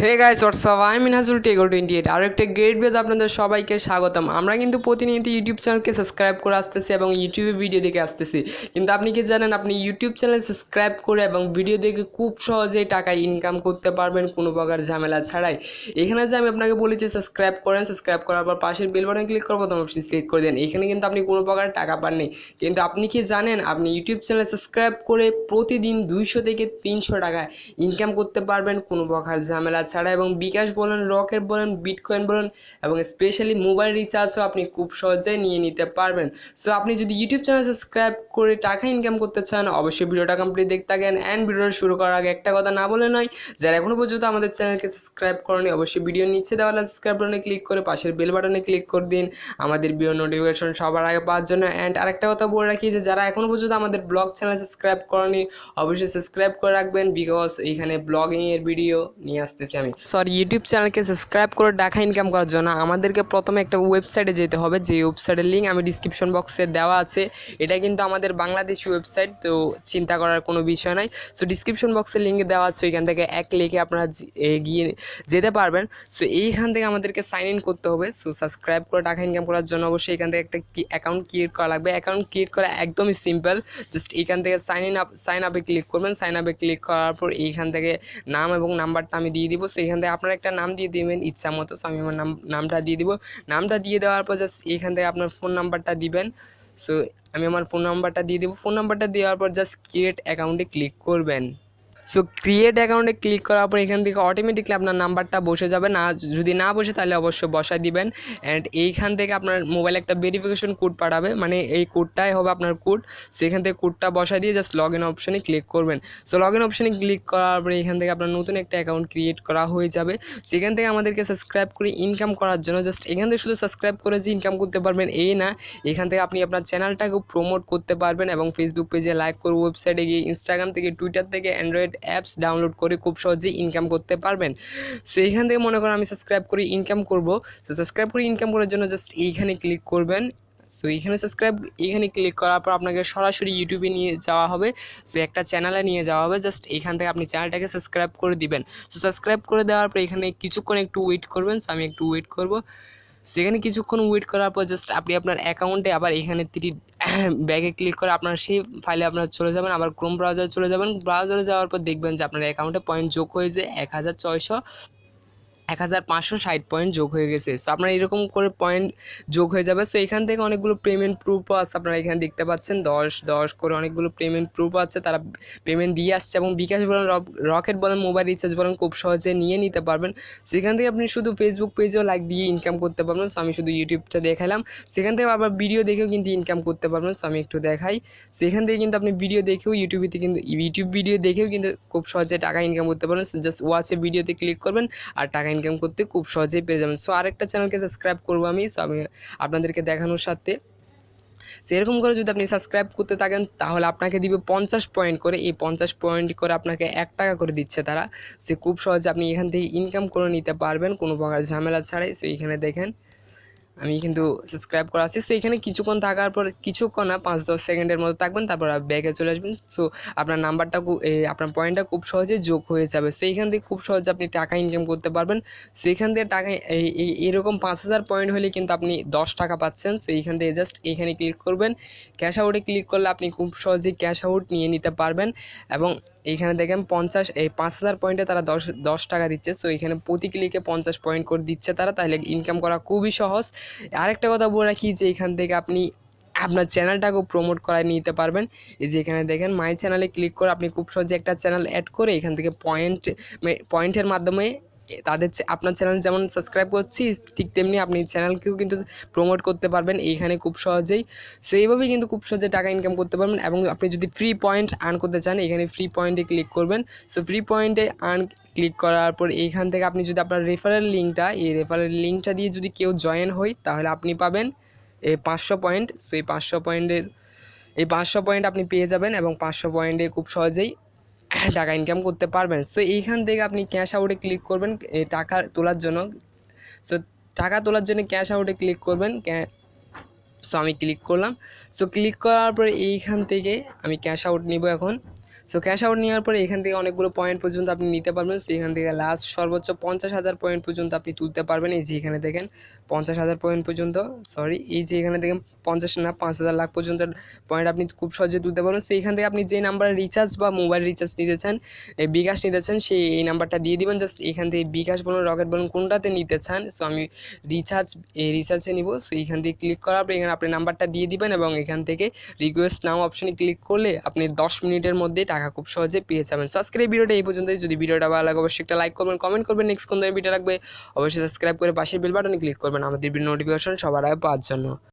Hey guys what's up I am Minhajul Techall28 আর একটা great ভিডিওতে আপনাদের সবাইকে স্বাগতম। আমরা কিন্তু প্রতিনিয়ত ইউটিউব চ্যানেলকে সাবস্ক্রাইব করে আসতেছি এবং ইউটিউবে ভিডিও দেখে আসতেছি, কিন্তু আপনি কি জানেন আপনি ইউটিউব চ্যানেল সাবস্ক্রাইব করে এবং ভিডিও দেখে খুব সহজেই টাকা ইনকাম করতে পারবেন কোনো প্রকার ঝামেলা ছাড়াই। এখানে যে আমি আপনাকে বলেছি সাবস্ক্রাইব করেন, সাবস্ক্রাইব করার পর পাশের বেল বাটন ক্লিক করে প্রথম অপশন ক্লিক করে দেন। এখানে কিন্তু আপনি কোনো প্রকার টাকা পাননি, কিন্তু আপনি কি জানেন আপনি ইউটিউব চ্যানেল সাবস্ক্রাইব করে প্রতিদিন 200 থেকে 300 টাকা ইনকাম করতে পারবেন কোনো প্রকার ঝামেলা ছাড়া। এবং বিকাশ বলেন, রকেট বলেন, বিটকয়েন বলেন এবং স্পেশালি মোবাইল রিচার্জও আপনি খুব সহজেই নিয়ে নিতে পারবেন। সো আপনি যদি ইউটিউব চ্যানেল সাবস্ক্রাইব করে টাকা ইনকাম করতে চান অবশ্যই ভিডিওটা কমপ্লিট দেখতে থাকেন। অ্যান্ড ভিডিওটা শুরু করার আগে একটা কথা না বলে নয়, যারা এখনও পর্যন্ত আমাদের চ্যানেলকে সাবস্ক্রাইব করেনি অবশ্যই ভিডিও নিচে দেওয়া সাবস্ক্রাইব বাটনে ক্লিক করে পাশের বেল বাটনে ক্লিক করে দিন আমাদের ভিডিও নোটিফিকেশন সবার আগে পাওয়ার জন্য। অ্যান্ড আরেকটা কথা বলে রাখি যে যারা এখনও পর্যন্ত আমাদের ব্লগ চ্যানেল সাবস্ক্রাইব করেনি অবশ্যই সাবস্ক্রাইব করে রাখবেন, বিকজ এইখানে ব্লগিংয়ের ভিডিও নিয়ে আসতেছি আমি। ইউটিউব চ্যানেলকে সাবস্ক্রাইব করে টাকা ইনকাম করার জন্য আমাদেরকে প্রথমে একটা ওয়েবসাইটে যেতে হবে, যে ওয়েবসাইটের লিঙ্ক আমি ডিসক্রিপশন বক্সে দেওয়া আছে। এটা কিন্তু আমাদের বাংলাদেশি ওয়েবসাইট, তো চিন্তা করার কোনো বিষয় নাই। সো ডিসক্রিপশন বক্সের লিঙ্কে দেওয়া আছে, এখান থেকে এক লিখে আপনারা গিয়ে যেতে পারবেন। সো এইখান থেকে আমাদেরকে সাইন ইন করতে হবে। সো সাবস্ক্রাইব করে টাকা ইনকাম করার জন্য অবশ্যই এখান থেকে একটা অ্যাকাউন্ট ক্রিয়েট করা লাগবে। অ্যাকাউন্ট ক্রিয়েট করা একদমই সিম্পল, জাস্ট এখান থেকে সাইন আপে ক্লিক করবেন। সাইন আপে ক্লিক করার পর এইখান থেকে নাম এবং নাম্বারটা আমি দিয়ে দিব। সো এখান থেকে আপনারা একটা নাম দিয়ে দেবেন ইচ্ছা মতো। সো আমি আমার নামটা দিয়ে দিব। নামটা দিয়ে দেওয়ার পর জাস্ট এখান থেকে আপনার ফোন নাম্বারটা দিবেন। সো আমি আমার ফোন নাম্বারটা দিয়ে দেবো। ফোন নাম্বারটা দেওয়ার পর জাস্ট ক্রিয়েট অ্যাকাউন্টে ক্লিক করবেন। সো ক্রিয়েট অ্যাকাউন্টে ক্লিক করার পর এখান থেকে অটোমেটিকলি আপনার নাম্বারটা বসে যাবে না, যদি না বসে তাহলে অবশ্যই বসায় দিবেন। অ্যান্ড এইখান থেকে আপনার মোবাইলে একটা ভেরিফিকেশন কোড পাঠাবে, মানে এই কোডটাই হবে আপনার কোড। সো এখান থেকে কোডটা বসায় দিয়ে জাস্ট লগ ইন অপশানে ক্লিক করবেন। সো লগ ইন অপশানে ক্লিক করার পরে এখান থেকে আপনার নতুন একটা অ্যাকাউন্ট ক্রিয়েট করা হয়ে যাবে। সেখান থেকে আমাদেরকে সাবস্ক্রাইব করে ইনকাম করার জন্য জাস্ট এখান থেকে শুধু সাবস্ক্রাইব করে যে ইনকাম করতে পারবেন এই না, এখান থেকে আপনি আপনার চ্যানেলটাকেও প্রমোট করতে পারবেন এবং ফেসবুক পেজে লাইক করে, ওয়েবসাইটে গিয়ে, ইনস্টাগ্রাম থেকে, টুইটার থেকে অ্যান্ড্রয়েড অ্যাপস ডাউনলোড করে খুব সহজেই ইনকাম করতে পারবেন। সো এইখান থেকে মনে করেন আমি সাবস্ক্রাইব করে ইনকাম করব। তো সাবস্ক্রাইব করে ইনকাম করার জন্য জাস্ট এইখানে ক্লিক করবেন। সো এইখানে এইখানে ক্লিক করার পর আপনাকে সরাসরি ইউটিউবে নিয়ে যাওয়া হবে। সো একটা চ্যানেলে নিয়ে যাওয়া হবে, জাস্ট এইখান থেকে আপনি চ্যানেলটাকে সাবস্ক্রাইব করে দিবেন। সো সাবস্ক্রাইব করে দেওয়ার পর এখানে কিছুক্ষণ একটু ওয়েট করবেন। সো আমি একটু ওয়েট করব। সেখানে কিছুক্ষণ ওয়েট করার পর জাস্ট আপনি আপনার অ্যাকাউন্টে আবার এখানে ব্যাগে ক্লিক করে আপনার সেই ফাইলে আপনারা চলে যাবেন, আবার ক্রোম ব্রাউজারে চলে যাবেন। ব্রাউজারে যাওয়ার পর দেখবেন যে আপনার অ্যাকাউন্টে পয়েন্ট যোগ হয়ে যায় 1560 পয়েন্ট যোগ হয়ে গেছে। সো আপনার এরকম করে পয়েন্ট যোগ হয়ে যাবে। সো এখান থেকে অনেকগুলো পেমেন্ট প্রুফও আছে, আপনারা এখানে দেখতে পাচ্ছেন 10 করে অনেকগুলো পেমেন্ট প্রুফ আছে, তারা পেমেন্ট দিয়ে আসছে। এবং বিকাশ বলেন, রকেট বলেন, মোবাইল রিচার্জ বলেন, খুব সহজে নিয়ে নিতে পারবেন। সেখান থেকে আপনি শুধু ফেসবুক পেজেও লাইক দিয়ে ইনকাম করতে পারবেন। সো আমি শুধু ইউটিউবটা দেখালাম, সেখান থেকে আবার ভিডিও দেখেও কিন্তু ইনকাম করতে পারবেন। সো আমি একটু দেখাই। সেখান থেকে কিন্তু আপনি ভিডিও দেখেও ইউটিউব ভিডিও দেখেও কিন্তু খুব সহজে টাকা ইনকাম করতে পারবেন। জাস্ট ওয়াচে ভিডিওতে ক্লিক করবেন আর টাকা ইনকাম করতে খুব সহজেই পেয়ে যাবেন। সো আরেকটা চ্যানেলকে সাবস্ক্রাইব করবো আমি। সো আমি আপনাদেরকে দেখানোর সাথে সেরকম করে যদি আপনি সাবস্ক্রাইব করতে থাকেন তাহলে আপনাকে দিবে 50 পয়েন্ট করে। এই 50 পয়েন্ট করে আপনাকে 1 টাকা করে দিচ্ছে তারা। সে খুব সহজে আপনি এখান থেকে ইনকাম করে নিতে পারবেন কোনো প্রকার ঝামেলা ছাড়াই। সো এখানে দেখেন আমি কিন্তু সাবস্ক্রাইব করা আছে। সো এখানে কিছুক্ষণ থাকার পর, কিছুক্ষণ না 5-10 সেকেন্ডের মতো থাকবেন, তারপর ব্যাগে চলে আসবেন। সো আপনার নাম্বারটা আপনার পয়েন্টটা খুব সহজে যোগ হয়ে যাবে। সো এইখান থেকে খুব সহজে আপনি টাকা ইনকাম করতে পারবেন। সো এখান থেকে টাকা এরকম 5000 পয়েন্ট হলে কিন্তু আপনি 10 টাকা পাচ্ছেন। সো এইখান থেকে জাস্ট এইখানে ক্লিক করবেন। ক্যাশ আউটে ক্লিক করলে আপনি খুব সহজেই ক্যাশ আউট নিয়ে নিতে পারবেন। এবং এইখানে দেখেন 5000 পয়েন্টে তারা 10 টাকা দিচ্ছে। সো এখানে প্রতি ক্লিকে 50 পয়েন্ট করে দিচ্ছে তারা, তাহলে ইনকাম করা খুবই সহজ। আরেকটা কথা বলে রাখি যে এখান থেকে আপনি আপনার চ্যানেলটাকেও প্রমোট করায় নিতে পারবেন। এই যে এখানে দেখেন মাই চ্যানেলে ক্লিক করে আপনি খুব সহজে একটা চ্যানেল অ্যাড করে এখান থেকে পয়েন্টের মাধ্যমে আপনার চ্যানেল যেমন সাবস্ক্রাইব করছি ঠিক তেমনি আপনি চ্যানেলকেও কিন্তু প্রমোট করতে পারবেন এইখানে খুব সহজেই। সো এইভাবেই কিন্তু খুব সহজে টাকা ইনকাম করতে পারবেন। এবং আপনি যদি ফ্রি পয়েন্ট আর্ন করতে চান এখানে ফ্রি পয়েন্টে ক্লিক করবেন। সো ফ্রি পয়েন্টে ক্লিক করার পর এইখান থেকে আপনি যদি আপনার রেফারেল লিঙ্কটা দিয়ে যদি কেউ জয়েন হয় তাহলে আপনি পাবেন 500 পয়েন্ট। সো এই 500 পয়েন্ট আপনি পেয়ে যাবেন এবং 500 পয়েন্টে খুব সহজেই টাকা ইনকাম করতে পারবেন। সো এইখান থেকে আপনি ক্যাশ আউটে ক্লিক করবেন টাকা তোলার জন্য। সো টাকা তোলার জন্য ক্যাশ আউটে ক্লিক করবেন। সো আমি ক্লিক করলাম। সো ক্লিক করার পরে এইখান থেকে আমি ক্যাশ আউট নিব এখন। সো ক্যাশ আউট নেওয়ার পরে এখান থেকে অনেকগুলো পয়েন্ট পর্যন্ত আপনি নিতে পারবেন। সো এখান থেকে লাস্ট সর্বোচ্চ 50,000 পয়েন্ট পর্যন্ত আপনি তুলতে পারবেন। এই যে এখানে দেখেন 50,000 পয়েন্ট পর্যন্ত, সরি এই যে এখানে দেখেন 50 না 5,000 লাখ পর্যন্ত পয়েন্ট আপনি খুব সহজে তুলতে পারবেন। সো এখান থেকে আপনি যে নাম্বারে রিচার্জ বা মোবাইল রিচার্জ নিতে চান, বিকাশ নিতে চান, সেই এই নাম্বারটা দিয়ে দিবেন। জাস্ট এখান থেকে বিকাশ বলুন, রকেট বলুন, কোনটাতে নিতে চান। সো আমি রিচার্জে নিব। সো এখান থেকে ক্লিক করার পরে এখানে আপনি নাম্বারটা দিয়ে দিবেন এবং এখান থেকে রিকোয়েস্ট নাও অপশনে ক্লিক করলে আপনি 10 মিনিটের মধ্যেই টাকা খুব সহজে পেয়ে যাবেন। সো আজকের এই ভিডিওটা এই পর্যন্তই। যদি ভিডিওটা ভালো লাগে অবশ্যই একটা লাইক করবেন, কমেন্ট করবেন, নেক্সট কোন ধরনের ভিডিও রাখবে অবশ্যই সাবস্ক্রাইব করে পাশের বেল বাটনে ক্লিক করবেন আমাদের নোটিফিকেশন সবার আগে পাওয়ার জন্য।